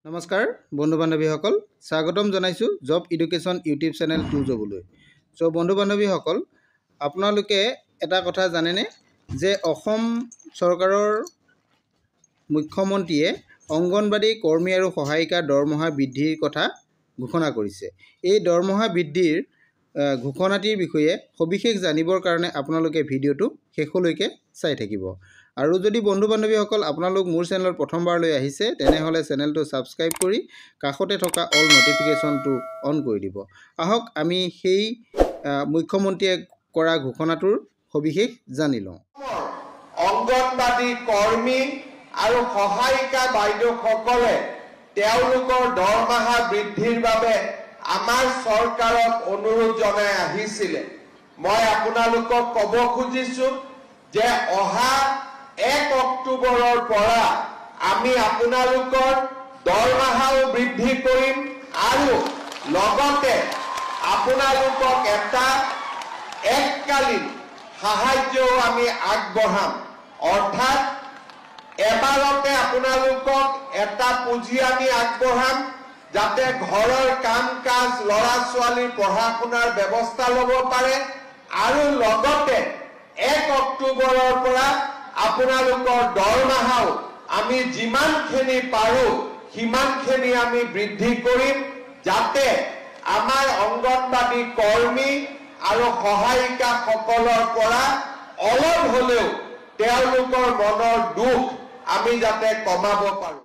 নমস্কাৰ বন্ধু বান্ধৱীসকল স্বাগতম জনাইছোঁ job education YouTube channel to জবলৈ। বন্ধু বান্ধৱীসকল, আপোনালোকে এটা কথা জানেনে যে অসম চৰকাৰৰ মুখ্যমন্ত্ৰীয়ে অংগনবাড়ী কৰ্মী আৰু সহায়িকাৰ দৰমহা বৃদ্ধিৰ কথা ঘোষণা কৰিছে। এই দৰমহা বৃদ্ধিৰ ঘোষণাটিৰ বিষয়ে সবিশেষ জানিবৰ কাৰণে আপোনালোকে ভিডিঅ'টো শেষলৈকে চাই থাকিব। আৰু যদি বন্ধু বান্ধৱীসকল আপোনালোক মোৰ চেনেলত প্ৰথমবাৰলৈ আহিছে তেনেহ'লে চেনেলটো ছাবস্ক্ৰাইব কৰি কাষতে থকা অল নটিফিকেশ্যনটো অন কৰি দিব। আহক আমি সেই মুখ্যমন্ত্ৰীয়ে কৰা ঘোষণাটোৰ সবিশেষ জানি লওঁ। অংগনবাড়ী কৰ্মী আৰু সহায়িকা বাইদেউসকলে তেওঁলোকৰ দৰমহা বৃদ্ধিৰ বাবে আমাৰ চৰকাৰক অনুৰোধ জনাই আহিছিলে। মই আপোনালোকক ক'ব খুজিছোঁ যে অহা 1 অক্টোবৰৰ পৰা আমি আপোনালোকৰ দৰমহাও বৃদ্ধি কৰিম আৰু লগতে আপোনালোকক এটা এককালীন সাহায্যও আমি আগবঢ়াম। অৰ্থাৎ এবাৰতে আপোনালোকক এটা পুঁজি আমি আগবঢ়াম যাতে ঘৰৰ কাম কাজ ল'ৰা ছোৱালীৰ পঢ়া শুনাৰ ব্যৱস্থা ল'ব পাৰে আৰু লগতে 1 অক্টোবৰৰ পৰা আপোনালোকৰ দৰমহাও আমি যিমানখিনি পাৰোঁ সিমানখিনি আমি বৃদ্ধি কৰিম যাতে আমাৰ অংগনবাড়ী কৰ্মী আৰু সহায়িকাসকলৰ পৰা অলপ হ'লেও তেওঁলোকৰ মনৰ দুখ আমি যাতে কমাব পাৰোঁ।